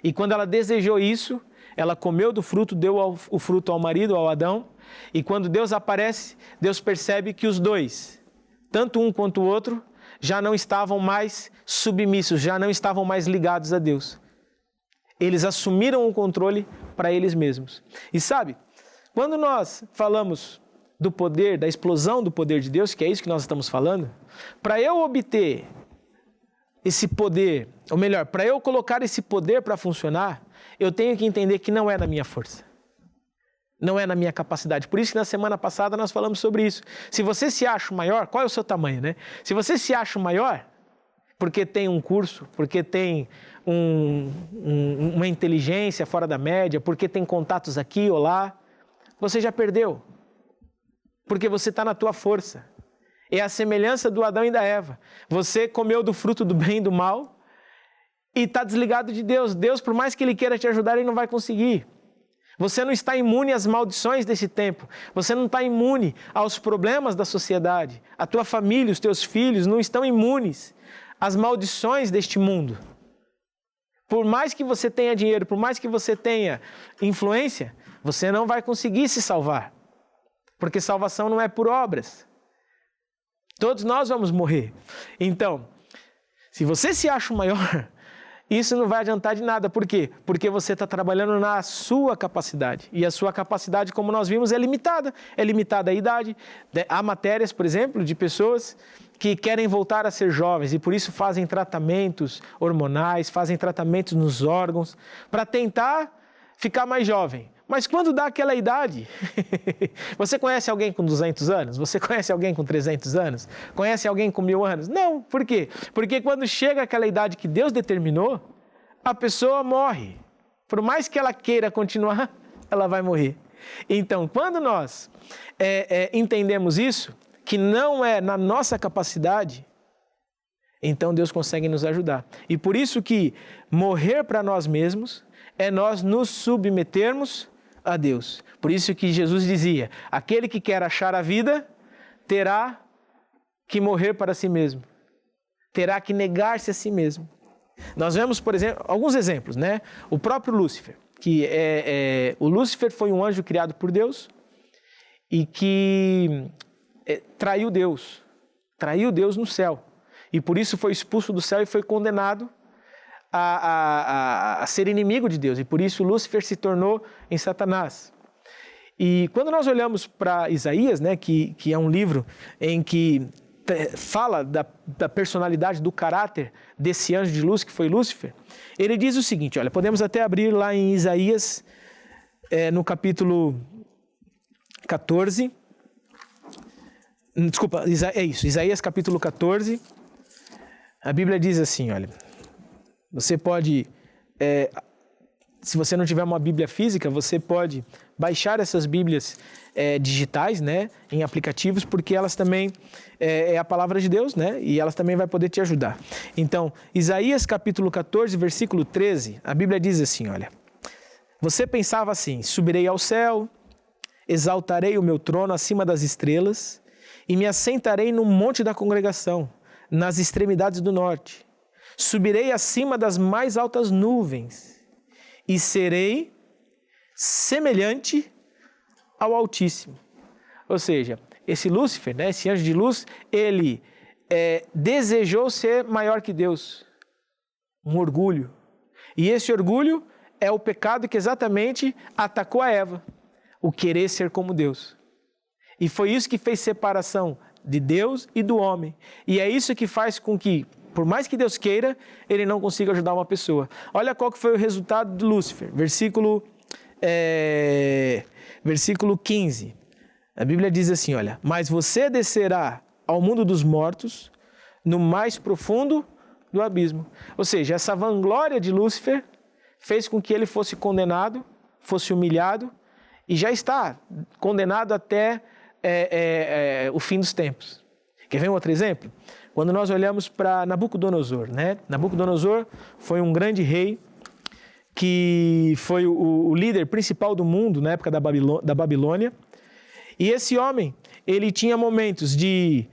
E quando ela desejou isso, ela comeu do fruto, deu o fruto ao marido, ao Adão, e quando Deus aparece, Deus percebe que os dois, tanto um quanto o outro, já não estavam mais submissos, já não estavam mais ligados a Deus. Eles assumiram o controle para eles mesmos. E sabe, quando nós falamos do poder, da explosão do poder de Deus, que é isso que nós estamos falando, para eu obter esse poder, ou melhor, para eu colocar esse poder para funcionar, eu tenho que entender que não é na minha força, não é na minha capacidade. Por isso que na semana passada nós falamos sobre isso. Se você se acha maior, qual é o seu tamanho, né? Se você se acha maior, porque tem um curso, porque tem uma inteligência fora da média, porque tem contatos aqui ou lá, você já perdeu, porque você está na tua força. É a semelhança do Adão e da Eva. Você comeu do fruto do bem e do mal e está desligado de Deus. Deus, por mais que Ele queira te ajudar, Ele não vai conseguir. Você não está imune às maldições desse tempo. Você não está imune aos problemas da sociedade. A tua família, os teus filhos não estão imunes às maldições deste mundo. Por mais que você tenha dinheiro, por mais que você tenha influência, você não vai conseguir se salvar. Porque salvação não é por obras. Todos nós vamos morrer. Então, Se você se acha o maior, isso não vai adiantar de nada. Por quê? Porque você está trabalhando na sua capacidade. E a sua capacidade, como nós vimos, é limitada. É limitada a idade. Há matérias, por exemplo, de pessoas que querem voltar a ser jovens e por isso fazem tratamentos hormonais, fazem tratamentos nos órgãos para tentar ficar mais jovem. Mas quando dá aquela idade, você conhece alguém com 200 anos? Você conhece alguém com 300 anos? Conhece alguém com 1000 anos? Não, por quê? Porque quando chega aquela idade que Deus determinou, a pessoa morre. Por mais que ela queira continuar, ela vai morrer. Então, quando nós entendemos isso, que não é na nossa capacidade, então Deus consegue nos ajudar. E por isso que morrer para nós mesmos é nós nos submetermos a Deus. Por isso que Jesus dizia, aquele que quer achar a vida, terá que morrer para si mesmo. Terá que negar-se a si mesmo. Nós vemos, por exemplo, alguns exemplos, né? O próprio Lúcifer, que o Lúcifer foi um anjo criado por Deus e que traiu Deus no céu. E por isso foi expulso do céu e foi condenado a ser inimigo de Deus. E por isso Lúcifer se tornou em Satanás. E quando nós olhamos para Isaías, né, que é um livro em que fala da personalidade, do caráter desse anjo de luz que foi Lúcifer, ele diz o seguinte, olha, podemos até abrir lá em Isaías, no capítulo 14, desculpa, Isaías capítulo 14, a Bíblia diz assim, olha, você pode, se você não tiver uma Bíblia física, você pode baixar essas Bíblias digitais, né, em aplicativos, porque elas também é a palavra de Deus, né, e elas também vai poder te ajudar. Então, Isaías capítulo 14, versículo 13, a Bíblia diz assim, olha, você pensava assim, subirei ao céu, exaltarei o meu trono acima das estrelas e me assentarei no monte da congregação, nas extremidades do norte. Subirei acima das mais altas nuvens e serei semelhante ao Altíssimo. Ou seja, esse Lúcifer, né, esse anjo de luz, ele desejou ser maior que Deus. Um orgulho. E esse orgulho é o pecado que exatamente atacou a Eva. O querer ser como Deus. E foi isso que fez separação de Deus e do homem. E é isso que faz com que, por mais que Deus queira, ele não consiga ajudar uma pessoa. Olha qual que foi o resultado de Lúcifer. Versículo 15. A Bíblia diz assim, olha, mas você descerá ao mundo dos mortos, no mais profundo do abismo. Ou seja, essa vanglória de Lúcifer fez com que ele fosse condenado, fosse humilhado, e já está condenado até o fim dos tempos. Quer ver um outro exemplo? Quando nós olhamos para Nabucodonosor, né? Nabucodonosor foi um grande rei que foi o líder principal do mundo na época da Babilônia. E esse homem, ele tinha momentos de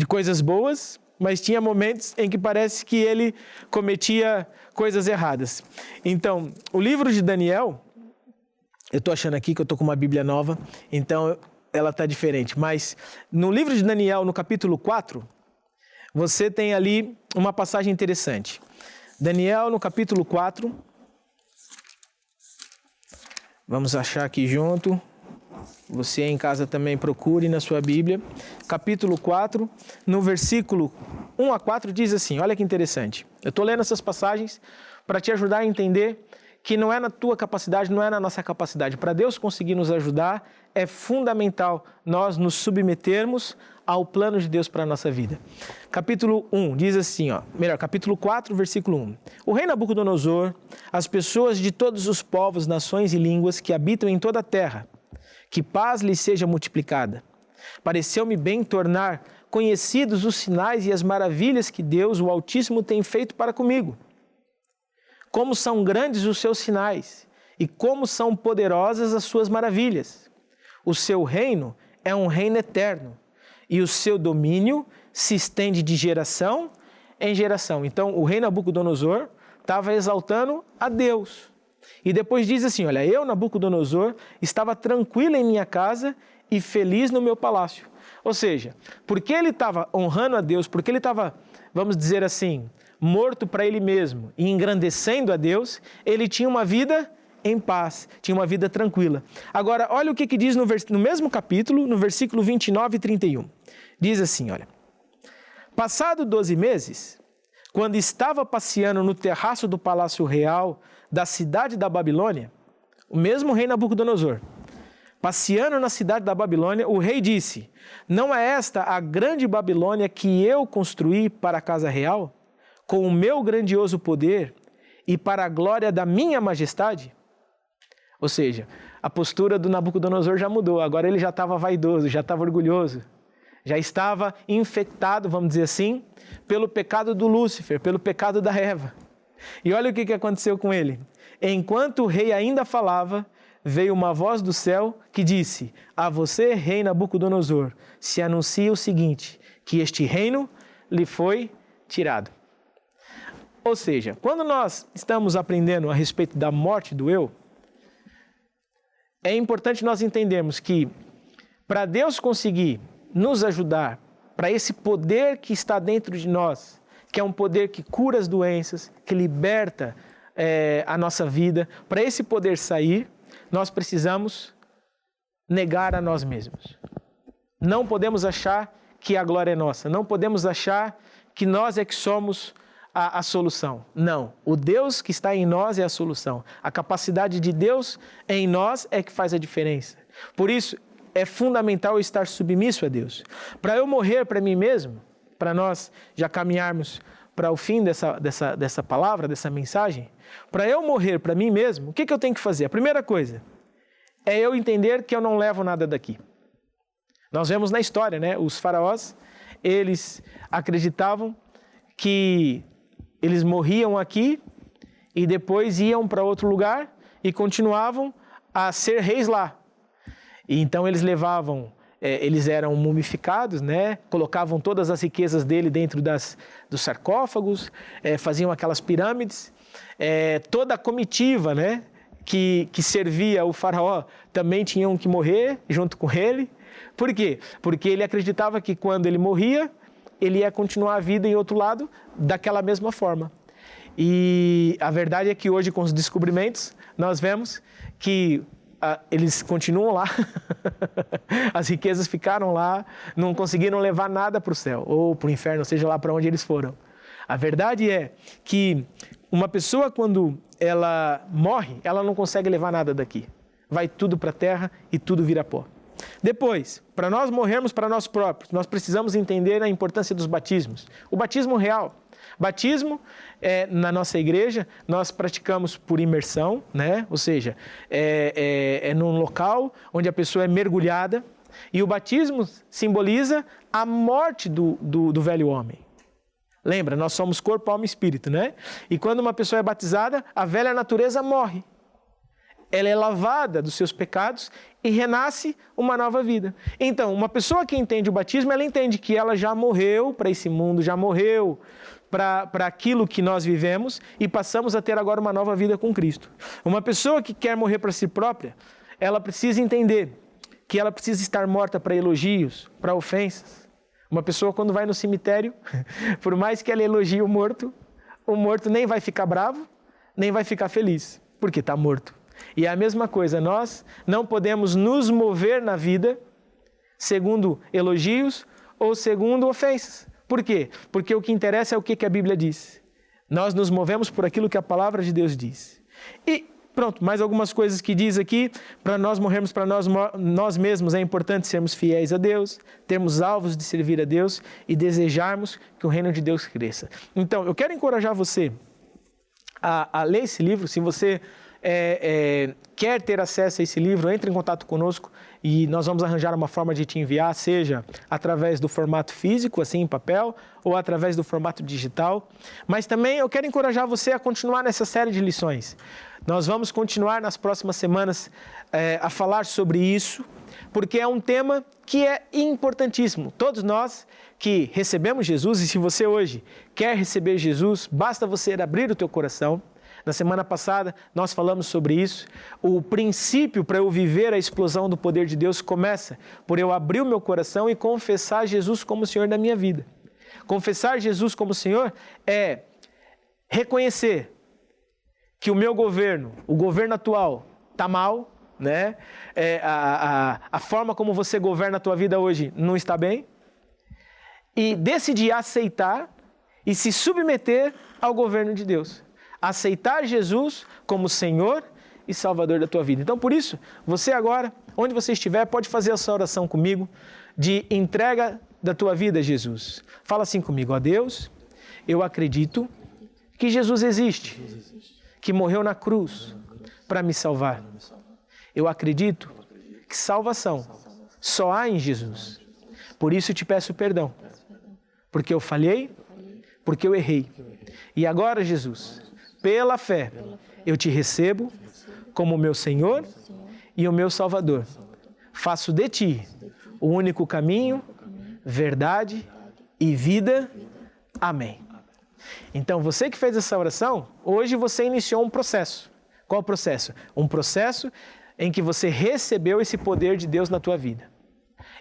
coisas boas, mas tinha momentos em que parece que ele cometia coisas erradas. Então, o livro de Daniel, eu estou achando aqui que eu estou com uma Bíblia nova, então ela está diferente. Mas no livro de Daniel, no capítulo 4, você tem ali uma passagem interessante. Daniel, no capítulo 4, vamos achar aqui junto. Você em casa também procure na sua Bíblia. Capítulo 4, no versículo 1 a 4 diz assim, olha que interessante. Eu estou lendo essas passagens para te ajudar a entender que não é na tua capacidade, não é na nossa capacidade. Para Deus conseguir nos ajudar, é fundamental nós nos submetermos ao plano de Deus para a nossa vida. Capítulo 1 diz assim, capítulo 4, versículo 1. O rei Nabucodonosor, as pessoas de todos os povos, nações e línguas que habitam em toda a terra, que paz lhes seja multiplicada. Pareceu-me bem tornar conhecidos os sinais e as maravilhas que Deus, o Altíssimo, tem feito para comigo. Como são grandes os seus sinais e como são poderosas as suas maravilhas. O seu reino é um reino eterno e o seu domínio se estende de geração em geração. Então, o rei Nabucodonosor estava exaltando a Deus. E depois diz assim, olha, eu, Nabucodonosor, estava tranquilo em minha casa e feliz no meu palácio. Ou seja, porque ele estava honrando a Deus, porque ele estava vamos dizer assim, morto para ele mesmo e engrandecendo a Deus, ele tinha uma vida em paz, tinha uma vida tranquila. Agora, olha o que diz no mesmo capítulo, no versículo 29 e 31. Diz assim, olha. Passado 12 meses, quando estava passeando no terraço do palácio real da cidade da Babilônia, o mesmo rei Nabucodonosor, passeando na cidade da Babilônia, o rei disse, não é esta a grande Babilônia que eu construí para a casa real, com o meu grandioso poder e para a glória da minha majestade? Ou seja, a postura do Nabucodonosor já mudou, agora ele já estava vaidoso, já estava orgulhoso, já estava infectado, vamos dizer assim, pelo pecado do Lúcifer, pelo pecado da Eva. E olha o que aconteceu com ele. Enquanto o rei ainda falava, veio uma voz do céu que disse, a você, rei Nabucodonosor, se anuncia o seguinte, que este reino lhe foi tirado. Ou seja, quando nós estamos aprendendo a respeito da morte do eu, é importante nós entendermos que para Deus conseguir nos ajudar, para esse poder que está dentro de nós, que é um poder que cura as doenças, que liberta a nossa vida, para esse poder sair, nós precisamos negar a nós mesmos. Não podemos achar que a glória é nossa, não podemos achar que nós é que somos a solução. Não, o Deus que está em nós é a solução. A capacidade de Deus em nós é que faz a diferença. Por isso, é fundamental eu estar submisso a Deus. Para eu morrer para mim mesmo, para nós já caminharmos para o fim dessa palavra, dessa mensagem, para eu morrer para mim mesmo, o que eu tenho que fazer? A primeira coisa é eu entender que eu não levo nada daqui. Nós vemos na história, né? Os faraós, eles acreditavam que eles morriam aqui e depois iam para outro lugar e continuavam a ser reis lá. E então eles levavam, eles eram mumificados, né? Colocavam todas as riquezas dele dentro dos sarcófagos, faziam aquelas pirâmides, toda a comitiva, né? Que servia o faraó também tinham que morrer junto com ele. Por quê? Porque ele acreditava que quando ele morria, ele ia continuar a vida em outro lado daquela mesma forma. E a verdade é que hoje, com os descobrimentos, nós vemos que eles continuam lá, as riquezas ficaram lá, não conseguiram levar nada para o céu ou para o inferno, seja lá para onde eles foram. A verdade é que uma pessoa, quando ela morre, ela não consegue levar nada daqui. Vai tudo para a terra e tudo vira pó. Depois, para nós morrermos para nós próprios, nós precisamos entender a importância dos batismos. O batismo real. Batismo, na nossa igreja, nós praticamos por imersão, né? Ou seja, num local onde a pessoa é mergulhada. E o batismo simboliza a morte do velho homem. Lembra, nós somos corpo, alma e espírito, né? E quando uma pessoa é batizada, a velha natureza morre. Ela é lavada dos seus pecados e renasce uma nova vida. Então, uma pessoa que entende o batismo, ela entende que ela já morreu para esse mundo, já morreu para aquilo que nós vivemos e passamos a ter agora uma nova vida com Cristo. Uma pessoa que quer morrer para si própria, ela precisa entender que ela precisa estar morta para elogios, para ofensas. Uma pessoa, quando vai no cemitério, por mais que ela elogie o morto nem vai ficar bravo, nem vai ficar feliz, porque está morto. E é a mesma coisa, nós não podemos nos mover na vida segundo elogios ou segundo ofensas. Por quê? Porque o que interessa é o que a Bíblia diz. Nós nos movemos por aquilo que a palavra de Deus diz. E pronto, mais algumas coisas que diz aqui. Para nós morrermos para nós mesmos, é importante sermos fiéis a Deus, termos alvos de servir a Deus e desejarmos que o reino de Deus cresça. Então, eu quero encorajar você a ler esse livro. Se você quer ter acesso a esse livro, entre em contato conosco e nós vamos arranjar uma forma de te enviar, seja através do formato físico, assim em papel, ou através do formato digital. Mas também eu quero encorajar você a continuar nessa série de lições. Nós vamos continuar nas próximas semanas a falar sobre isso, porque é um tema que é importantíssimo. Todos nós que recebemos Jesus, e se você hoje quer receber Jesus, basta você abrir o teu coração. Na semana passada, nós falamos sobre isso. O princípio para eu viver a explosão do poder de Deus começa por eu abrir o meu coração e confessar Jesus como o Senhor da minha vida. Confessar Jesus como Senhor é reconhecer que o meu governo, o governo atual, está mal, né? A forma como você governa a tua vida hoje não está bem. E decidir aceitar e se submeter ao governo de Deus. Aceitar Jesus como Senhor e Salvador da tua vida. Então, por isso, você agora, onde você estiver, pode fazer essa oração comigo de entrega da tua vida a Jesus. Fala assim comigo: ó Deus, eu acredito que Jesus existe, que morreu na cruz para me salvar. Eu acredito que salvação só há em Jesus. Por isso te peço perdão, porque eu falhei, porque eu errei. E agora, Jesus, pela fé, eu te recebo como meu Senhor e o meu Salvador. Faço de ti o único caminho, verdade e vida. Amém. Então, você que fez essa oração, hoje você iniciou um processo. Qual o processo? Um processo em que você recebeu esse poder de Deus na tua vida.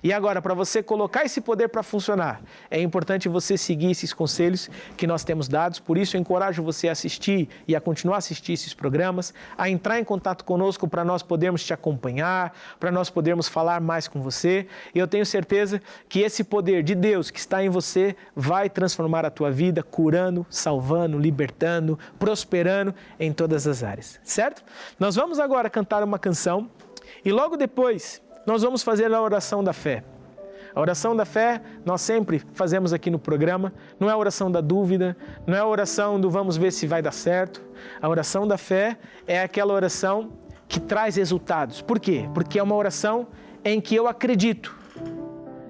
E agora, para você colocar esse poder para funcionar, é importante você seguir esses conselhos que nós temos dados. Por isso, eu encorajo você a assistir e a continuar a assistir esses programas, a entrar em contato conosco para nós podermos te acompanhar, para nós podermos falar mais com você. E eu tenho certeza que esse poder de Deus que está em você vai transformar a tua vida, curando, salvando, libertando, prosperando em todas as áreas, certo? Nós vamos agora cantar uma canção e logo depois nós vamos fazer a oração da fé. A oração da fé nós sempre fazemos aqui no programa. Não é a oração da dúvida, não é a oração do vamos ver se vai dar certo. A oração da fé é aquela oração que traz resultados. Por quê? Porque é uma oração em que eu acredito.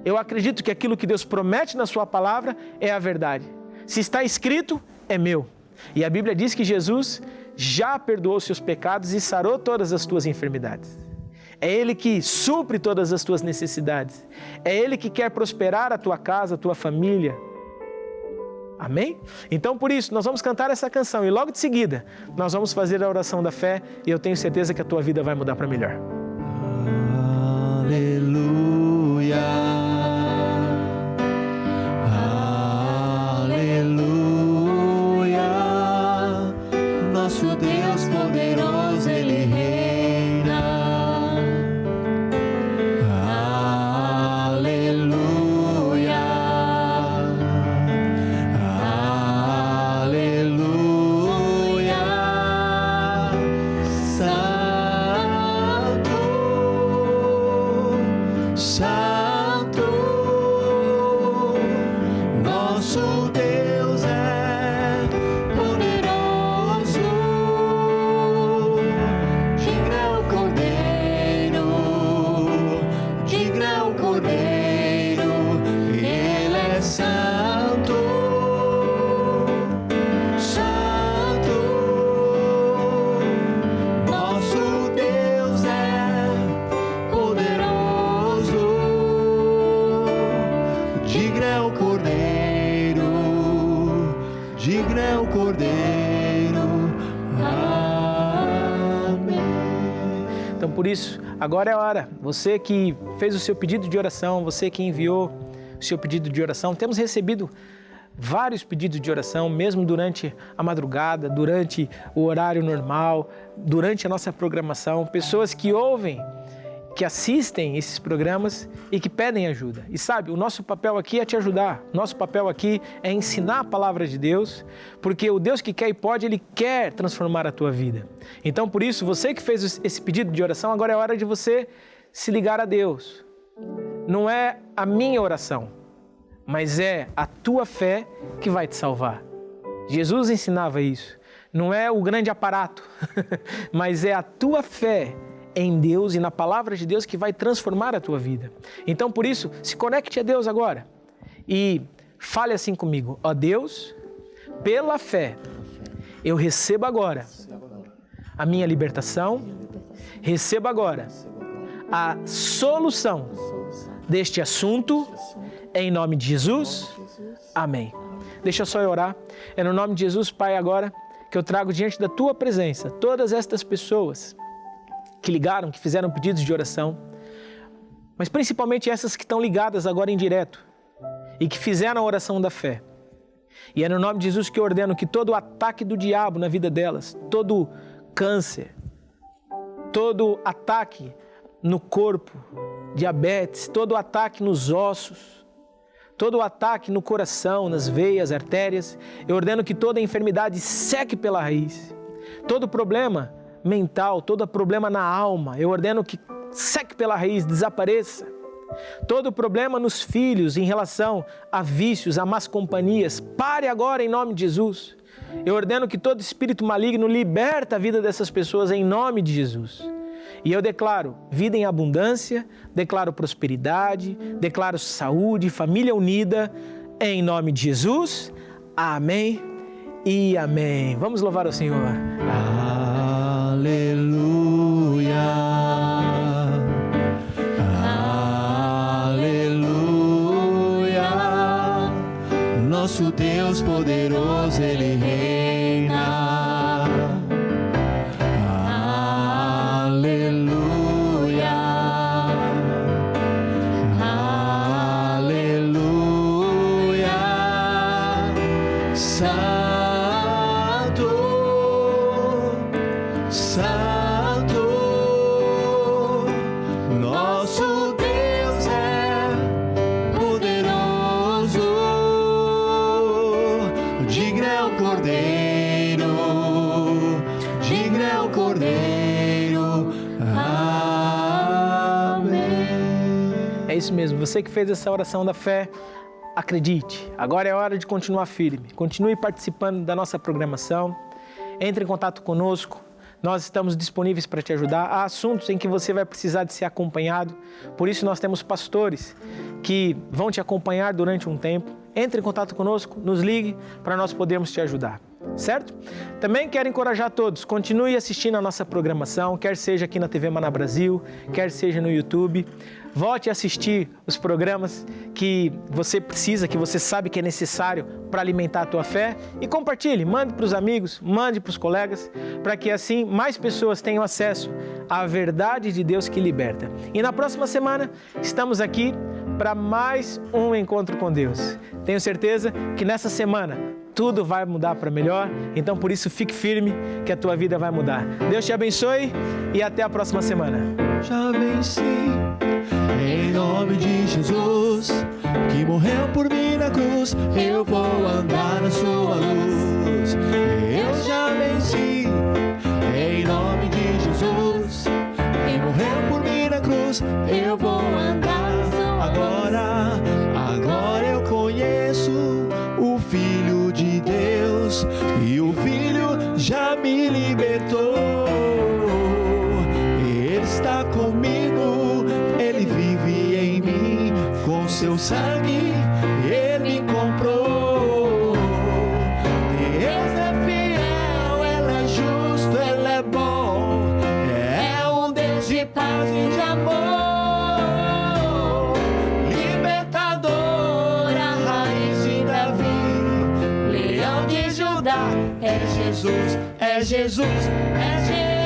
Eu acredito que aquilo que Deus promete na sua palavra é a verdade. Se está escrito, é meu. E a Bíblia diz que Jesus já perdoou seus pecados e sarou todas as tuas enfermidades. É Ele que supre todas as tuas necessidades. É Ele que quer prosperar a tua casa, a tua família. Amém? Então, por isso, nós vamos cantar essa canção e logo de seguida, nós vamos fazer a oração da fé e eu tenho certeza que a tua vida vai mudar para melhor. Aleluia. Aleluia. Nosso Deus poderoso, Ele reina. Por isso, agora é a hora. Você que fez o seu pedido de oração, você que enviou o seu pedido de oração, temos recebido vários pedidos de oração, mesmo durante a madrugada, durante o horário normal, durante a nossa programação, pessoas que ouvem, que assistem esses programas e que pedem ajuda. E sabe, o nosso papel aqui é te ajudar. Nosso papel aqui é ensinar a palavra de Deus, porque o Deus que quer e pode, Ele quer transformar a tua vida. Então, por isso, você que fez esse pedido de oração, agora é hora de você se ligar a Deus. Não é a minha oração, mas é a tua fé que vai te salvar. Jesus ensinava isso. Não é o grande aparato, mas é a tua fé em Deus e na palavra de Deus que vai transformar a tua vida. Então, por isso, se conecte a Deus agora e fale assim comigo: ó Deus, pela fé, eu recebo agora a minha libertação, recebo agora a solução deste assunto, em nome de Jesus, amém. Deixa só eu orar. É no nome de Jesus, Pai, agora que eu trago diante da tua presença todas estas pessoas que ligaram, que fizeram pedidos de oração, mas principalmente essas que estão ligadas agora em direto e que fizeram a oração da fé. E é no nome de Jesus que eu ordeno que todo ataque do diabo na vida delas, todo câncer, todo ataque no corpo, diabetes, todo ataque nos ossos, todo ataque no coração, nas veias, artérias, eu ordeno que toda enfermidade seque pela raiz. Todo problema mental, todo problema na alma, eu ordeno que seque pela raiz, desapareça. Todo problema nos filhos em relação a vícios, a más companhias, pare agora em nome de Jesus. Eu ordeno que todo espírito maligno liberta a vida dessas pessoas em nome de Jesus. E eu declaro vida em abundância, declaro prosperidade, declaro saúde, família unida, em nome de Jesus. Amém e amém. Vamos louvar o Senhor. Aleluia. Nosso Deus poderoso, Ele reina. Aleluia. Aleluia. Santo, Santo, nosso Deus é poderoso. Digno é o Cordeiro, digno é o Cordeiro. Amém. É isso mesmo, você que fez essa oração da fé, acredite, agora é hora de continuar firme. Continue participando da nossa programação, entre em contato conosco. Nós estamos disponíveis para te ajudar. Há assuntos em que você vai precisar de ser acompanhado. Por isso nós temos pastores que vão te acompanhar durante um tempo. Entre em contato conosco, nos ligue para nós podermos te ajudar. Certo? Também quero encorajar todos, continue assistindo a nossa programação, quer seja aqui na TV Maná Brasil, quer seja no YouTube. Volte a assistir os programas que você precisa, que você sabe que é necessário para alimentar a tua fé e compartilhe, mande para os amigos, mande para os colegas, para que assim mais pessoas tenham acesso à verdade de Deus que liberta. E na próxima semana estamos aqui para mais um encontro com Deus. Tenho certeza que nessa semana tudo vai mudar para melhor, então por isso fique firme que a tua vida vai mudar. Deus te abençoe e até a próxima semana. Já venci, em nome de Jesus, que morreu por mim na cruz, eu vou andar na sua luz. Eu já venci, em nome de Jesus, que morreu por mim na cruz, eu vou andar. Agora eu conheço o Filho de Deus e o Filho já me libertou. Ele está comigo, Ele vive em mim, com seu sangue Ele me comprou. Deus é fiel, Ele é justo, Ele é bom, é um Deus de paz e de amor. É Jesus, é Jesus, é Jesus.